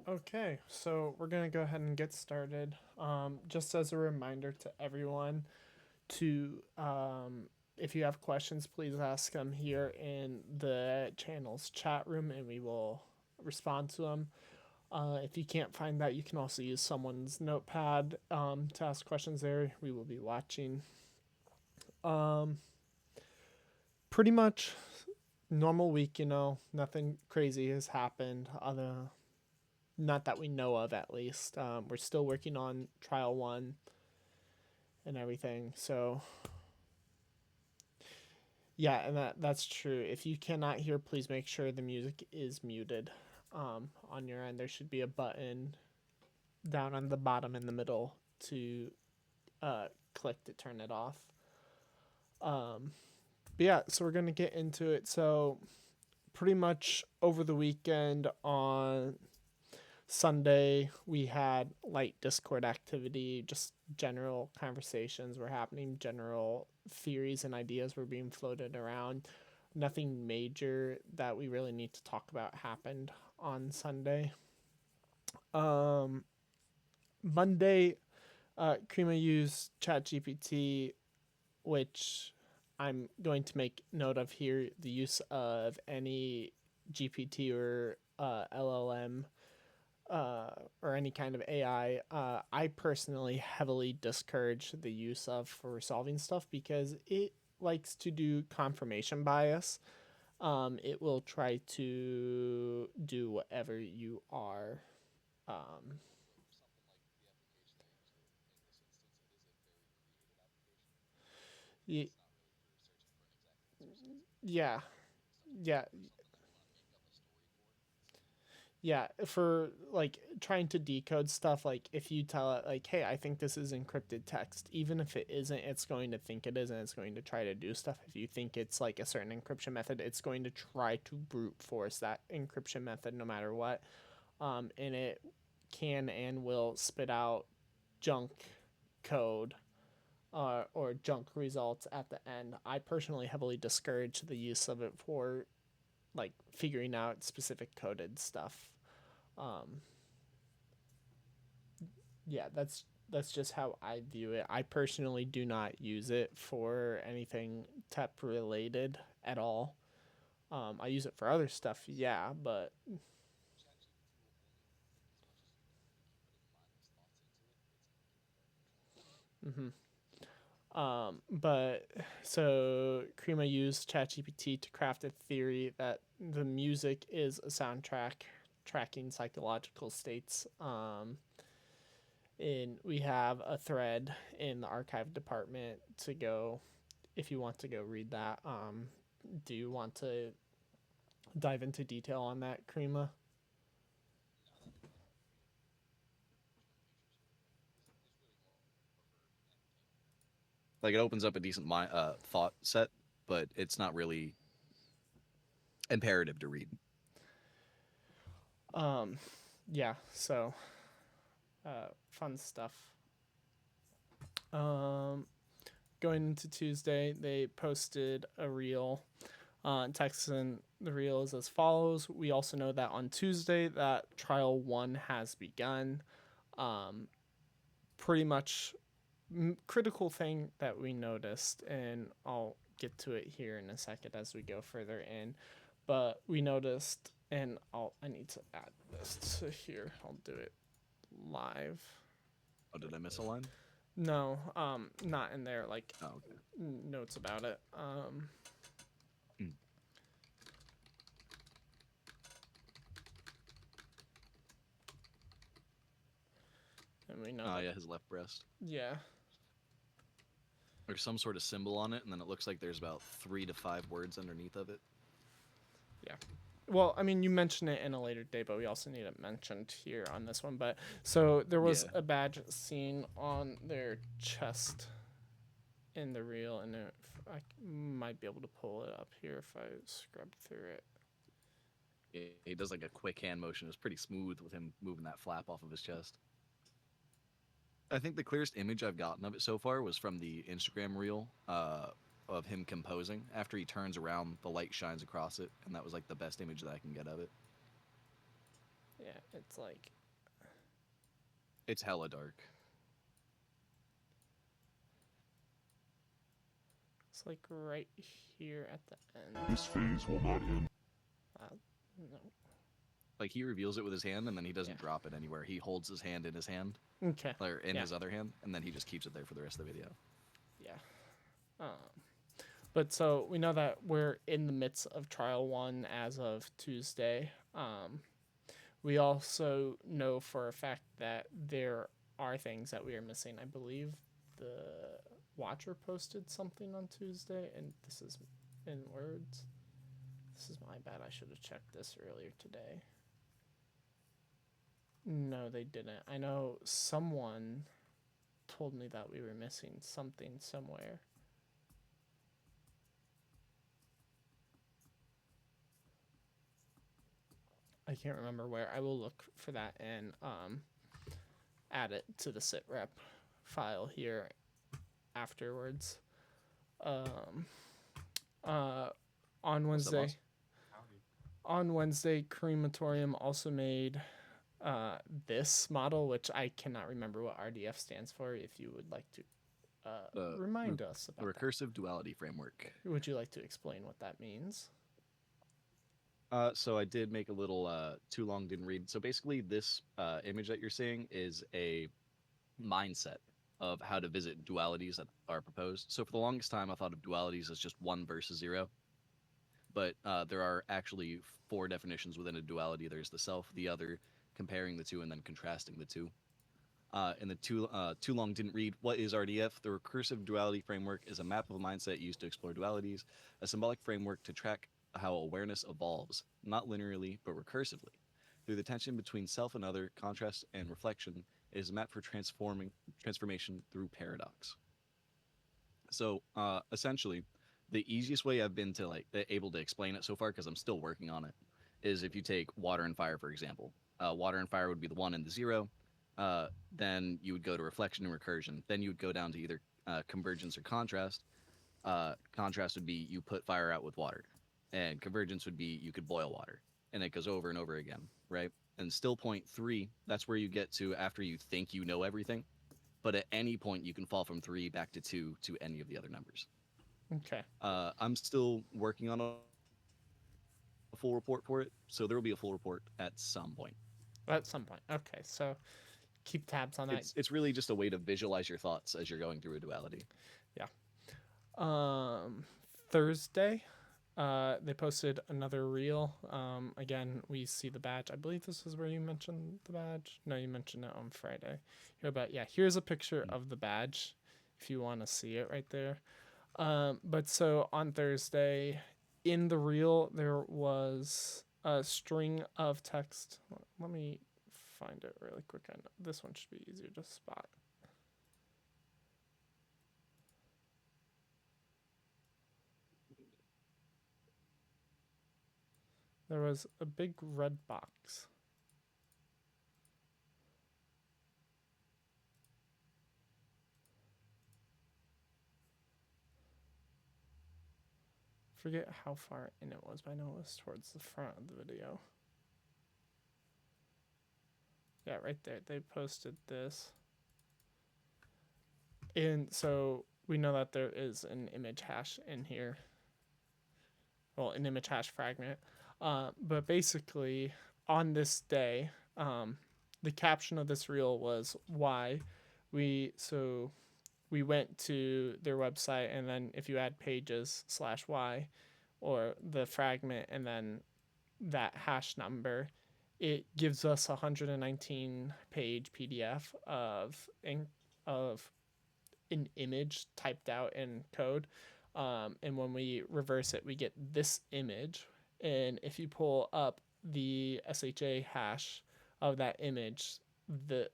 Okay, so we're gonna go ahead and get started. Just as a reminder to everyone to, if you have questions, please ask them here in the channel's chat room, and we will respond to them. If you can't find that, you can also use someone's notepad to ask questions there. We will be watching. Um, Pretty much normal week, nothing crazy has happened. Not that we know of, at least. We're still working on trial one and everything. So yeah, and that's true. If you cannot hear, please make sure the music is muted. On your end, there should be a button down on the bottom in the middle to click to turn it off. But yeah, so we're gonna get into it. So pretty much over the weekend on Sunday, we had light Discord activity, just general conversations were happening, general theories and ideas were being floated around. Nothing major that we really need to talk about happened on Sunday. Um, Monday, Krima used ChatGPT, which I'm going to make note of here the use of any GPT or LLM or any kind of AI, I personally heavily discourage the use of for solving stuff because it likes to do confirmation bias. It will try to do whatever you are. Um, y- yeah, yeah, yeah, for like trying to decode stuff, like if you tell it like, hey, I think this is encrypted text, even if it isn't, it's going to think it is, and it's going to try to do stuff. If you think it's like a certain encryption method, it's going to try to brute force that encryption method no matter what. And it can and will spit out junk code or junk results at the end. I personally heavily discourage the use of it for like figuring out specific coded stuff. um, yeah, that's just how I view it. I personally do not use it for anything tech related at all. I use it for other stuff, yeah, but hmm but so Krima used ChatGPT to craft a theory that the music is a soundtrack tracking psychological states. And we have a thread in the archive department to go if you want to go read that. Do you want to dive into detail on that, Krima? Like it opens up a decent thought set, but it's not really imperative to read. Um, yeah, so fun stuff. Um, Going into Tuesday, they posted a reel. Text in the reel is as follows. We also know that on Tuesday that trial one has begun. Um, Pretty much critical thing that we noticed, and I'll get to it here in a second as we go further in. But we noticed, and I need to add this to here. I'll do it live. Oh, did I miss a line? No, not in there. Like Oh, okay. notes about it. Mm. And we know Oh, that. yeah, his left breast. Yeah, There's some sort of symbol on it, and then it looks like there's about 3 to 5 words underneath of it. yeah. Well, I mean, you mentioned it in a later day, but we also need it mentioned here on this one. But so there was Yeah. a badge seen on their chest in the reel, and if I might be able to pull it up here if I scrub through it. He does like a quick hand motion. It's pretty smooth with him moving that flap off of his chest. I think the clearest image I've gotten of it so far was from the Instagram reel of him composing. After he turns around, the light shines across it, and that was like the best image that I can get of it. Yeah, it's like It's hella dark. right here at the end. This phase will not end. No. Like he reveals it with his hand, and then he doesn't Yeah. drop it anywhere. He holds his hand in his hand, Okay. or in Yeah. his other hand, and then he just keeps it there for the rest of the video. Yeah. But so we know that we're in the midst of trial 1 as of Tuesday. We also know for a fact that there are things that we are missing. I believe the watcher posted something on Tuesday, and this is in words. This is my bad. I should have checked this earlier today. No, they didn't. I know someone told me that we were missing something somewhere. I can't remember where. I will look for that and add it to the SitRep file here afterwards. On Wednesday, Crematorium also made this model, which I cannot remember what RDF stands for. If you would like to remind us The about recursive duality framework. that. Would you like to explain what that means? So I did make a little too long didn't read. So basically, this image that you're seeing is a mindset of how to visit dualities that are proposed. So for the longest time, I thought of dualities as just 1 versus 0, but there are actually 4 definitions within a duality. There's the self, the other, comparing the two, and then contrasting the two. In the too long didn't read, what is RDF? The recursive duality framework is a map of a mindset used to explore dualities, a symbolic framework to track how awareness evolves, not linearly, but recursively. Through the tension between self and other, contrast and reflection, it is a map for transformation through paradox. So essentially, the easiest way I've been to able to explain it so far, because I'm still working on it, is if you take water and fire, for example. Water and fire would be the 1 and the 0. Then you would go to reflection and recursion. Then you would go down to either convergence or contrast. Contrast would be you put fire out with water, and convergence would be you could boil water, and it goes over and over again, right? And still point 3, that's where you get to after you think you know everything, but at any point you can fall from 3 back to 2 to any of the other numbers. Okay. I'm still working on a full report for it, so there will be a full report at some point. At some point. Okay, so keep tabs on that. It's really just a way to visualize your thoughts as you're going through a duality. Yeah. Thursday, they posted another reel. Again, we see the badge. I believe this is where you mentioned the badge. No, you mentioned it on Friday. Here, but yeah, here's a picture of the badge if you want to see it right there. But so on Thursday, in the reel, there was a string of text. Let me find it really quick. I know this one should be easier to spot. There was a big red box. Forget how far in it was, but I know it was towards the front of the video. Yeah, right there. They posted this. And so we know that there is an image hash in here. Well, an image hash fragment. But basically, on this day, the caption of this reel was why we went to their website, and then if you add pages/y or the fragment and then that hash number, it gives us a 119 page PDF of an image typed out in code. And when we reverse it, we get this image. And if you pull up the SHA hash of that image, the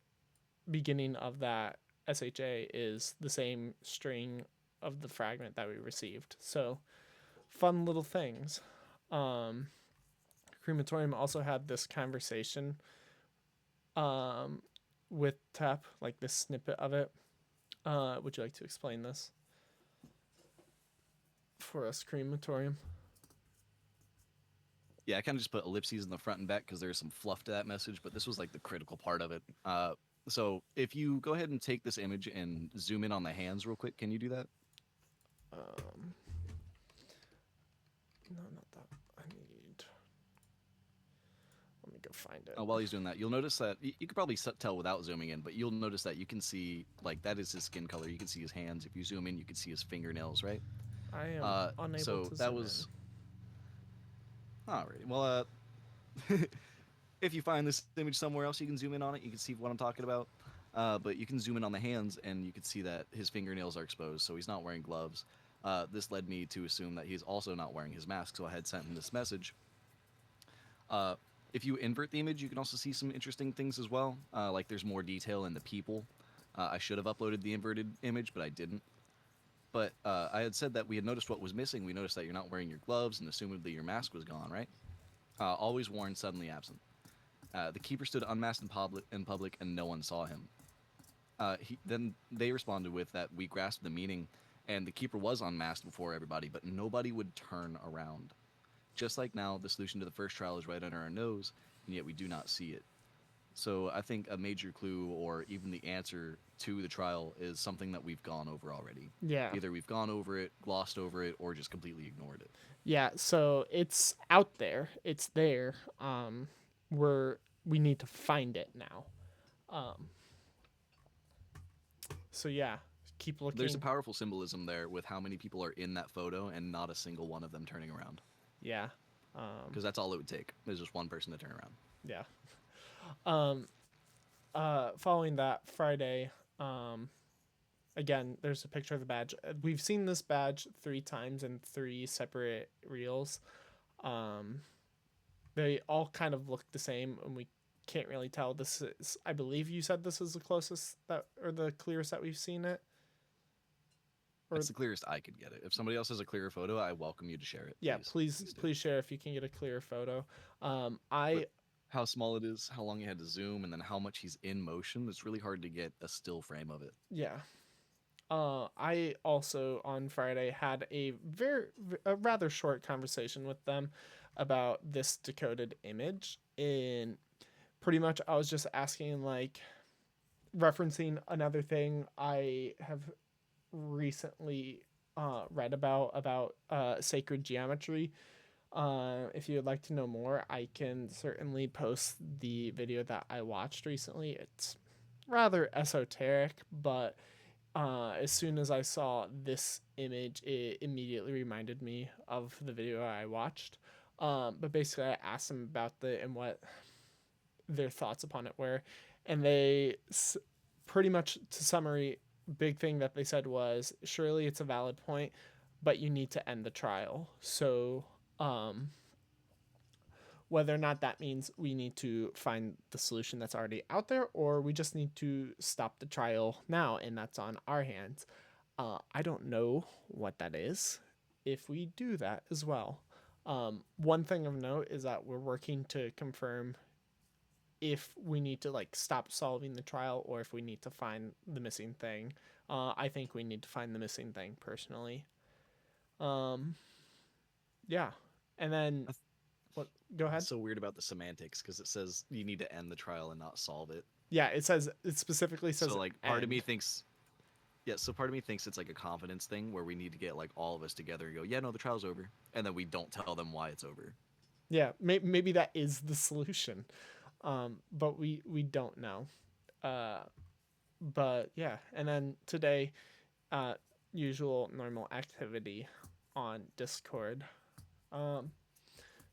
beginning of that SHA is the same string of the fragment that we received. So fun little things. Crematorium also had this conversation with TEP, like this snippet of it. Would you like to explain this for us, Crematorium? Yeah, I kind of just put ellipses in the front and back because there's some fluff to that message, but this was like the critical part of it. So if you go ahead and take this image and zoom in on the hands real quick, can you do that? Um, no, not that. I need. Let me go find it. While he's doing that, you'll notice that you could probably tell without zooming in, but you'll notice that you can see like that is his skin color. You can see his hands. If you zoom in, you can see his fingernails, right? I am unable So to that zoom in. was alright. Well, if you find this image somewhere else, you can zoom in on it. You can see what I'm talking about. But you can zoom in on the hands, and you can see that his fingernails are exposed, so he's not wearing gloves. This led me to assume that he's also not wearing his mask, so I had sent him this message. Uh, if you invert the image, you can also see some interesting things as well. Like there's more detail in the people. I should have uploaded the inverted image, but I didn't. But I had said that we had noticed what was missing. We noticed that you're not wearing your gloves, and assumedly your mask was gone, right? Always worn, suddenly absent. The keeper stood unmasked in public, and no one saw him. Then they responded with that we grasped the meaning, and the keeper was unmasked before everybody, but nobody would turn around. Just like now, the solution to the first trial is right under our nose, and yet we do not see it. So I think a major clue, or even the answer to the trial, is something that we've gone over already. Yeah. Either we've gone over it, glossed over it, or just completely ignored it. Yeah, so it's out there. It's there. We're we need to find it now. Um, so yeah, keep There's a looking. powerful symbolism there with how many people are in that photo and not a single one of them turning around. Yeah. Because that's all it would take. There's just one person to turn around. Yeah. Um, Following that Friday, again, there's a picture of the badge. We've seen this badge 3 times in 3 separate reels. Um, they all kind of look the same, and we can't really tell. This is, I believe, you said this is the closest that or the clearest that we've seen it. Or It's the clearest I could get it. If somebody else has a clearer photo, I welcome you to share it. yeah, Please, please please do. please share if you can get a clearer photo. But I how small it is, how long you had to zoom, and then how much he's in motion, it's really hard to get a still frame of it. Yeah. I also on Friday had a rather short conversation with them about this decoded image. And pretty much I was just asking, like, referencing another thing I have recently read about sacred geometry. If you would like to know more, I can certainly post the video that I watched recently. It's rather esoteric, but as soon as I saw this image, it immediately reminded me of the video I watched. But basically, I asked them about and what their thoughts upon it were, and pretty much to summary, big thing that they said was surely it's a valid point, but you need to end the trial. So um, whether or not that means we need to find the solution that's already out there, or we just need to stop the trial now, and that's on our hands. I don't know what that is if we do that as well. One thing of note is that we're working to confirm if we need to like stop solving the trial or if we need to find the missing thing. I think we need to find the missing thing personally. Um, yeah, and then That's what? Go ahead. so weird about the semantics because it says you need to end the trial and not solve it. Yeah, it specifically says So like part of me end. thinks yeah, so part of me thinks it's like a confidence thing where we need to get like all of us together and go, yeah, no, the trial's over, and then we don't tell them why it's over. Yeah, maybe that is the solution, but we don't know. Uh, but yeah, and then today, uh, usual normal activity on Discord. Um,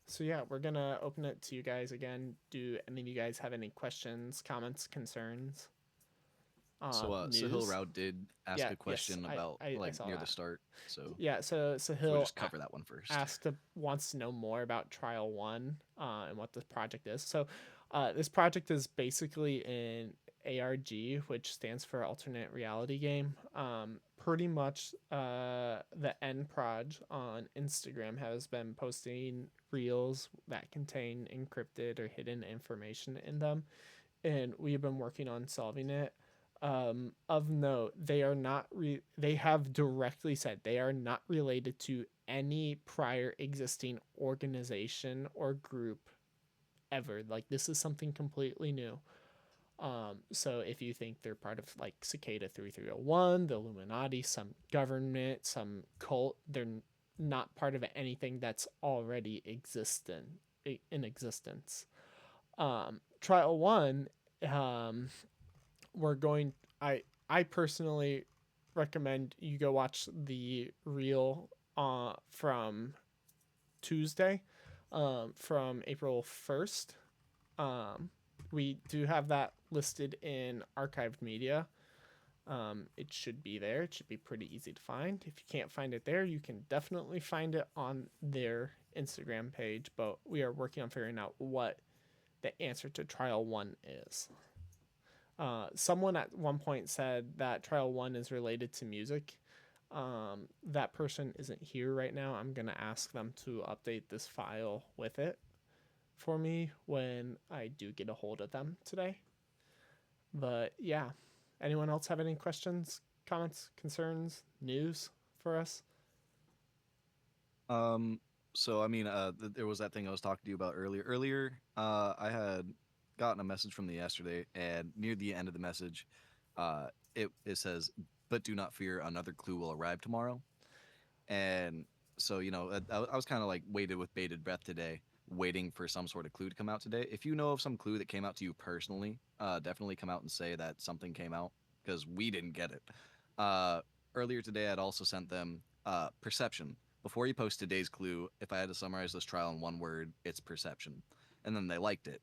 so yeah, we're gonna open it to you guys again. Do any of you guys have any questions, comments, concerns? Sahil News? Rao did ask Yeah, a yes, question about I like saw near the that. start, so Yeah, so we'll Sahil just cover that one first. wants to know more about Trial One and what this project is. So, this project is basically an ARG, which stands for Alternate Reality Game. Pretty much, the N Proj on Instagram has been posting reels that contain encrypted or hidden information in them, and we've been working on solving it. Of note, they are not. They have directly said they are not related to any prior existing organization or group ever. Like, this is something completely new. So if you think they're part of like Cicada 3301, the Illuminati, some government, some cult, they're not part of anything that's already in existence. Trial one, um, we're going. I personally recommend you go watch the reel from Tuesday, from April 1st. Um, we do have that listed in archived media. It should be there. It should be pretty easy to find. If you can't find it there, you can definitely find it on their Instagram page. But we are working on figuring out what the answer to trial one is. Someone at one point said that trial one is related to music. That person isn't here right now. I'm going to ask them to update this file with it for me when I do get a hold of them today. But yeah, anyone else have any questions, comments, concerns, news for us? So I mean, there was that thing I was talking to you about earlier. I had gotten a message from the yesterday, and near the end of the message, it says, "But do not fear, another clue will arrive tomorrow." And so I was kind of like waited with bated breath today, waiting for some sort of clue to come out today. If you know of some clue that came out to you personally, definitely come out and say that something came out because we didn't get it. Uh, Earlier today, I'd also sent them perception. Before you post today's clue, if I had to summarize this trial in one word, it's perception. And then they liked it.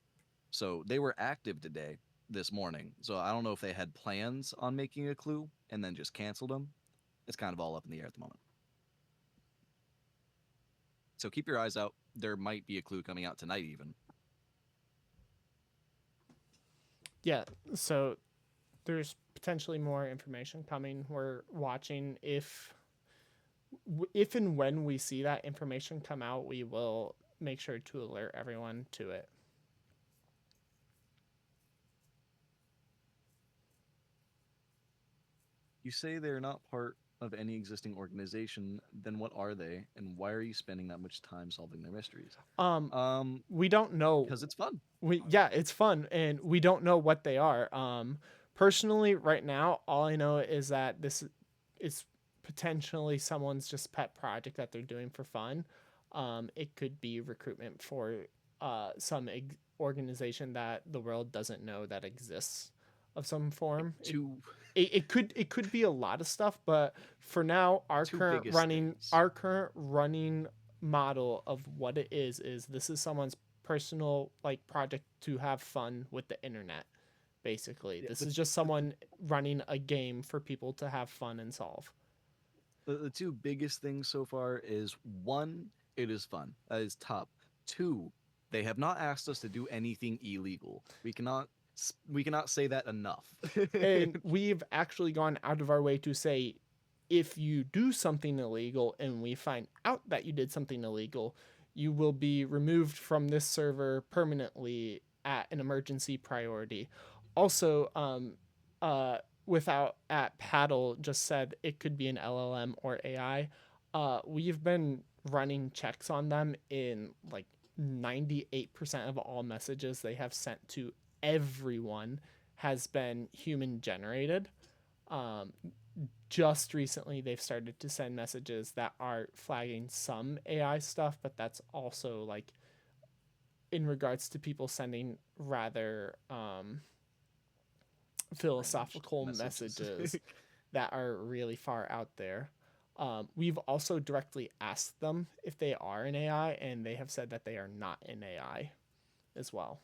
So they were active today, this morning. So I don't know if they had plans on making a clue and then just canceled them. It's kind of all up in the air at the moment. So keep your eyes out. There might be a clue coming out tonight, even. Yeah, so there's potentially more information coming. We're watching if and when we see that information come out, we will make sure to alert everyone to it. You say they're not part of any existing organization. Then what are they, and why are you spending that much time solving their mysteries? Um, Um, we don't know. because it's fun. Yeah, it's fun, and we don't know what they are. Personally, right now, all I know is that this is potentially someone's just pet project that they're doing for fun. It could be recruitment for some organization that the world doesn't know that exists of some Like form. two It could be a lot of stuff, but for now, two biggest things. our current running model of what it is this is someone's personal like project to have fun with the internet. Basically, Yeah, this is just someone running a game for people to have fun and solve. the two biggest things so far is one, it is fun. That is top. Two, they have not asked us to do anything illegal. We cannot say that enough. And we've actually gone out of our way to say if you do something illegal and we find out that you did something illegal, you will be removed from this server permanently at an emergency priority. Also, uh, without at Paddle just said it could be an LLM or AI. We've been running checks on them in like 98% of all messages they have sent to everyone has been human generated. Um, just recently, they've started to send messages that are flagging some AI stuff, but that's also like in regards to people sending rather Ranged philosophical messages. messages that are really far out there. We've also directly asked them if they are an AI, and they have said that they are not an AI as well.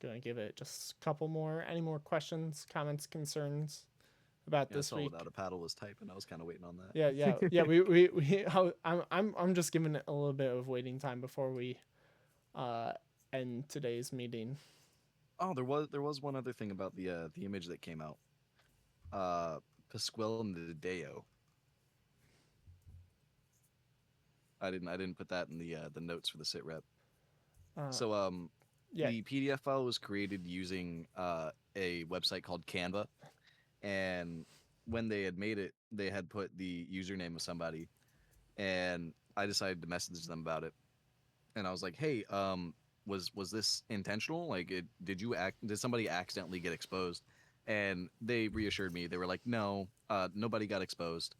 Gonna give it just a couple more. Any more questions, comments, concerns about Yeah, I this saw week? without a paddle was typing. I was kind of waiting on Yeah. that. I'm just giving it a little bit of waiting time before we uh end today's meeting. Oh, there was one other thing about the image that came out. Uh, Pasquale and the Deo. I didn't put that in the notes for the sitrep. Uh, So yeah, the PDF file was created using a website called Canva, and when they had made it, they had put the username of somebody, and I decided to message them about it, and I was like, "Hey, was this intentional? Like, did somebody accidentally get exposed?" And they reassured me. They were like, "No, nobody got exposed.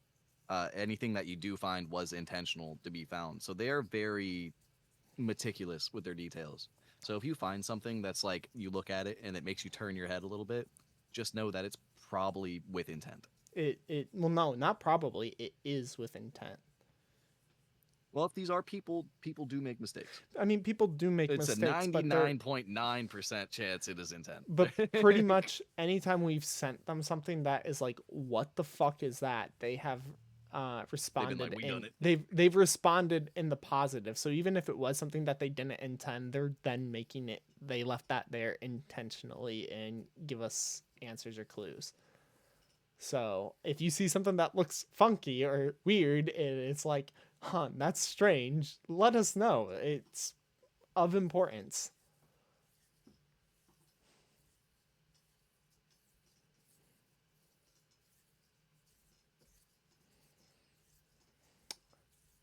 Anything that you do find was intentional to be found." So they are very meticulous with their details. So if you find something that's like you look at it and it makes you turn your head a little bit, just know that it's probably with intent. it well, no, not probably. It is with intent. Well, if these are people, people do make mistakes. I mean, people do make It's a mistakes, but they're 99.9% chance it is intent. but pretty much anytime we've sent them something that is like, what the fuck is that, they have They've been like, responded, we and done it. they've responded in the positive. So even if it was something that they didn't intend, they're then making it, they left that there intentionally and give us answers or clues. So if you see something that looks funky or weird and it's like, huh, that's strange, let us know. It's of importance.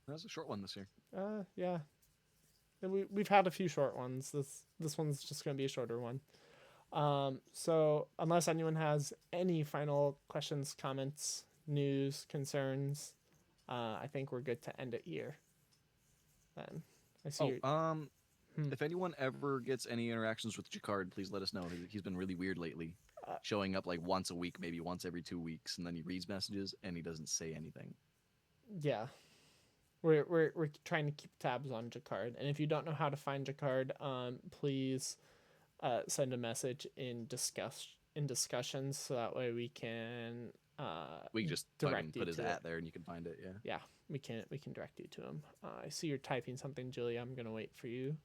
That was a short one this year. Yeah. We've had a few short ones. This one's just gonna be a shorter one. So unless anyone has any final questions, comments, news, concerns, I think we're good to end it here. Then I see Oh, you. Hmm, if anyone ever gets any interactions with Jacquard, please let us know. He's been really weird lately, uh, showing up like once a week, maybe once every 2 weeks, and then he reads messages and he doesn't say anything. yeah, we're trying to keep tabs on Jacquard, and if you don't know how to find Jacquard, please send a message in discussions so that way we can We can just fucking direct you put his to it. at there and you can find it. Yeah. Yeah, we can direct you to him. I see you're typing something, Julia. I'm gonna wait for you.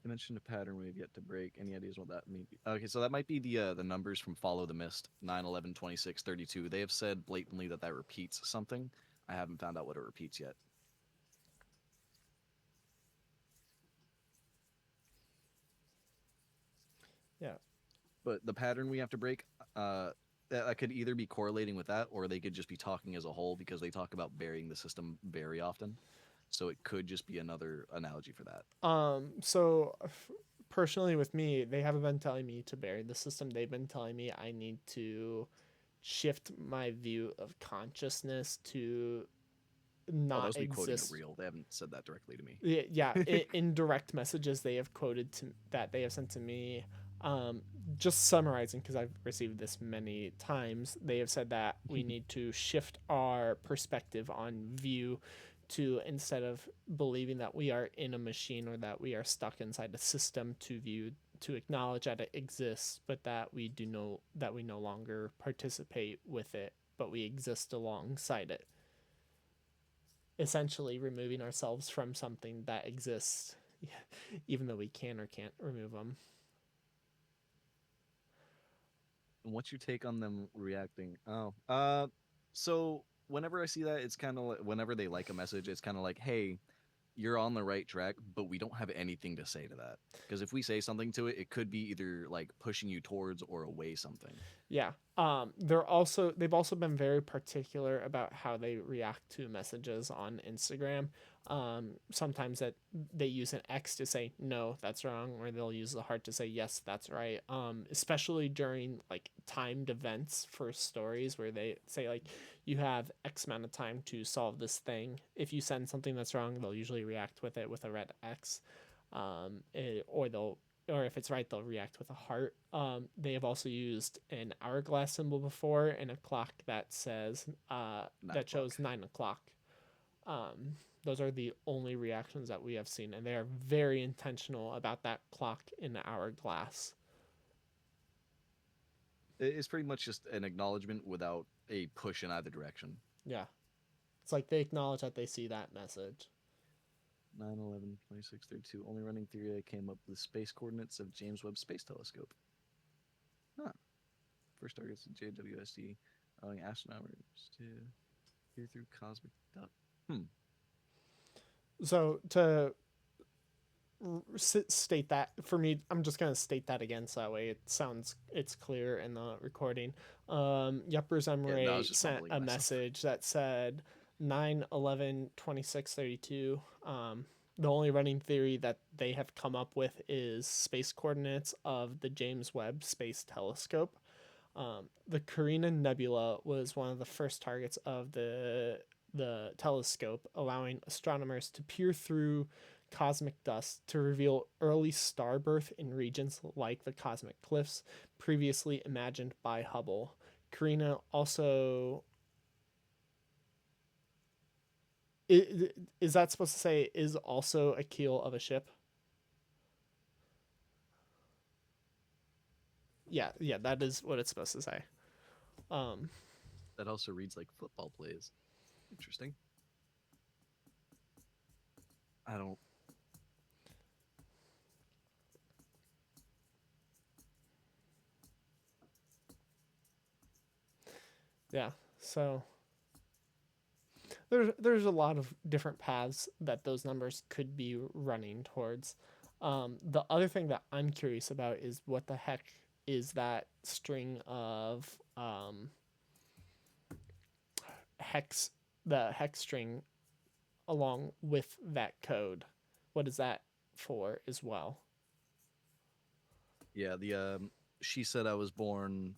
You mentioned a pattern we've yet to break. Any ideas what that may be? Okay, so that might be the numbers from Follow the Mist 9, 11, 26, 32. They have said blatantly that that repeats something. I haven't found out what it repeats yet. Yeah, But the pattern we have to break, that could either be correlating with that, or they could just be talking as a whole because they talk about burying the system very often. So it could just be another analogy for that. So personally, with me, they haven't been telling me to bury the system. They've been telling me I need to shift my view of consciousness to Oh, that not was me quoting a exist. reel. They haven't said that directly to Yeah, me. in direct messages they have quoted to that they have sent to me. Um, just summarizing because I've received this many times, they have said that we need to shift our perspective on view to, instead of believing that we are in a machine or that we are stuck inside a system, to view, to acknowledge that it exists, but that we no longer participate with it, but we exist alongside it, essentially removing ourselves from something that exists, even though we can or can't remove them. What's your take on them reacting? Oh, so whenever I see that, it's kind of like whenever they like a message, it's kind of like, hey, you're on the right track, but we don't have anything to say to that. Because if we say something to it, it could be either like pushing you towards or away something. Yeah. They've also been very particular about how they react to messages on Instagram. Sometimes that they use an X to say no, that's wrong, or they'll use the heart to say yes, that's right. Especially during like timed events for stories where they say like you have X amount of time to solve this thing. If you send something that's wrong, they'll usually react with it with a red X. Or they'll, or if it's right, they'll react with a heart. They have also used an hourglass symbol before and a clock that says Nine that o'clock. shows 9 o'clock. Those are the only reactions that we have seen, and they are very intentional about that clock in the hourglass. It's pretty much just an acknowledgement without a push in either direction. Yeah, it's like they acknowledge that they see that message. 9, 11, 26, 32. Only running theory I came up with space coordinates of James Webb Space Telescope. Huh. First targets JWST, allowing astronomers to peer through cosmic dust. Hmm. So to state that for me, I'm just gonna state that again so that way it's clear in the recording. Yepers Yeah, no, I was Emre just sent mumbling to a myself. message that said 9/11/2632. The only running theory that they have come up with is space coordinates of the James Webb Space Telescope. The Carina Nebula was one of the first targets of the telescope, allowing astronomers to peer through cosmic dust to reveal early star birth in regions like the cosmic cliffs previously imagined by Hubble. Carina also is that supposed to say is also a keel of a ship? Yeah, yeah, that is what it's supposed to say. Um, That also reads like football plays. Interesting. I don't. yeah, so there's a lot of different paths that those numbers could be running towards. The other thing that I'm curious about is what the heck is that string of hex, the hex string along with that code. What is that for as well? Yeah, the she said I was born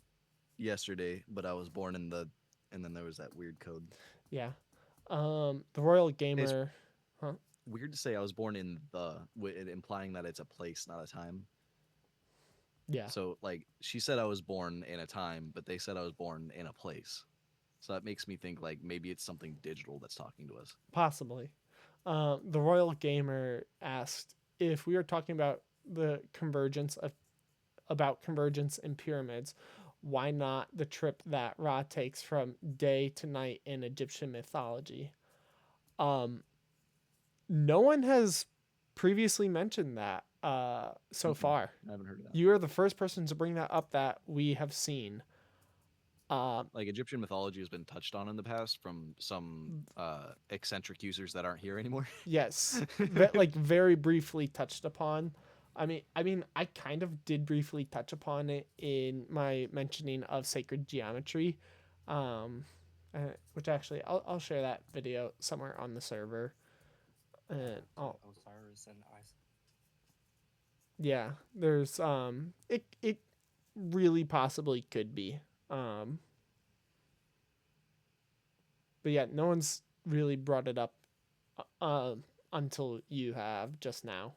yesterday, but I was born in the, and then there was that weird code. Yeah. The Royal It's Gamer, huh? weird to say I was born in the, implying that it's a place, not a time. Yeah, So like she said I was born in a time, but they said I was born in a place. So that makes me think like maybe it's something digital that's talking to us. possibly. The Royal Gamer asked if we are talking about the convergence of about convergence in pyramids, why not the trip that Ra takes from day to night in Egyptian mythology? Um, no one has previously mentioned that so Mm-mm, far. I haven't heard of that. You are the first person to bring that up that we have seen. Uh, Like Egyptian mythology has been touched on in the past from some eccentric users that aren't here anymore. yes, like very briefly touched upon. I kind of did briefly touch upon it in my mentioning of sacred geometry, um, which actually I'll share that video somewhere on the server. And To Osiris and Isis. yeah, there's it really possibly could be, um, but yeah, no one's really brought it up uh, until you have just now.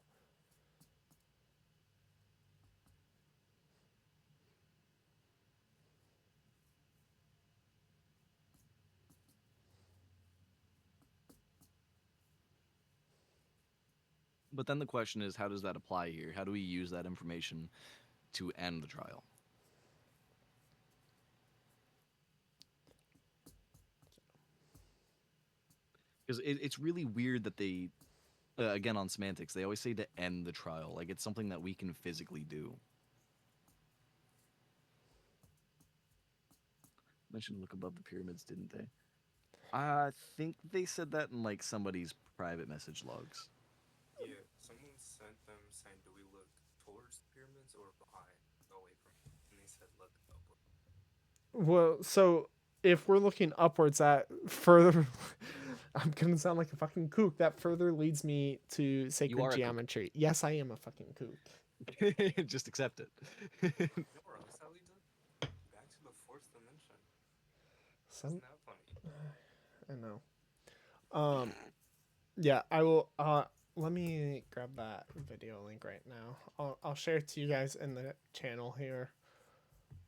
But then the question is, how does that apply here? How do we use that information to end the trial? Because it's really weird that they, again on semantics, they always say to end the trial, like it's something that we can physically do. Mentioned look above the pyramids, didn't they? I think they said that in like somebody's private message logs. Yeah, someone sent them saying, "Do we look towards the pyramids or behind, away from it?" And they said, "Look upward." Well, so if we're looking upwards, that further, I'm gonna sound like a fucking kook. That further leads me to You sacred are a kook. geometry. Yes, I am a fucking kook. Just accept it. No, bro, that's how we do. Back to the fourth dimension. Some, Isn't that funny? I know. Um, yeah, I will. Let me grab that video link right now. I'll share it to you guys in the channel here,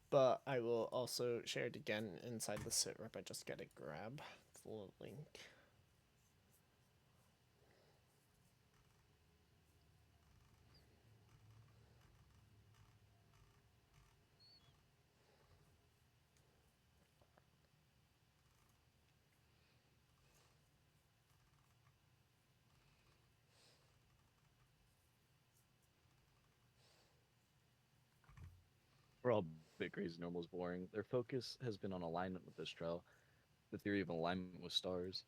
but I will also share it again inside the SitRep. I just gotta grab the link. We're all a bit crazy. Normal's boring. Their focus has been on alignment with this trial, the theory of alignment with stars.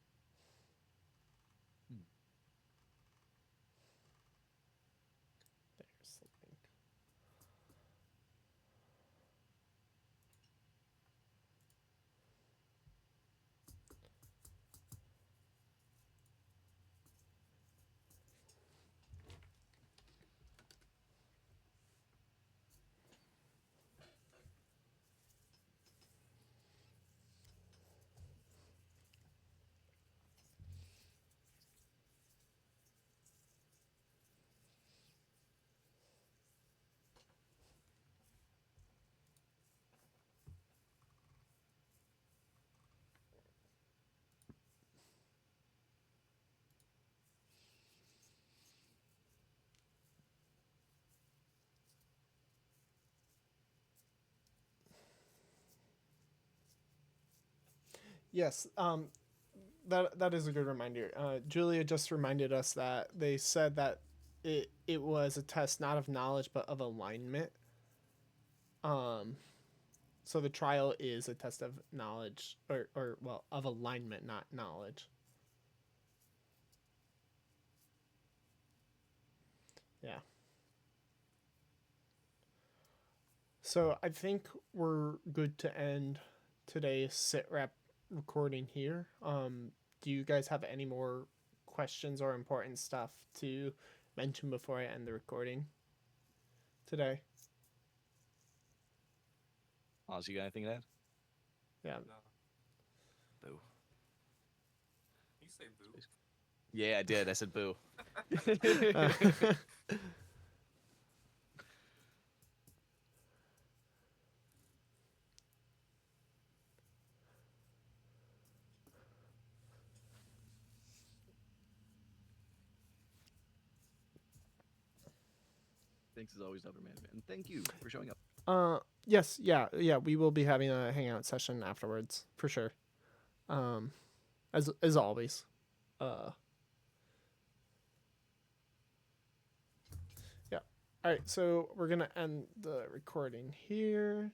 Yes. That is a good reminder. Julia just reminded us that they said that it was a test not of knowledge but of alignment. Um, so the trial is a test of knowledge or well of alignment, not knowledge. Yeah. So I think we're good to end today's SitRep recording here. Do you guys have any more questions or important stuff to mention before I end the recording today? Oz, you got anything to add? Yeah. No. Boo. You say boo. Yeah, I did. I said boo. Thanks as always, Upper Management, and thank you for showing up. Yes, yeah. We will be having a hangout session afterwards for sure. As always. Yeah. All right, so we're gonna end the recording here.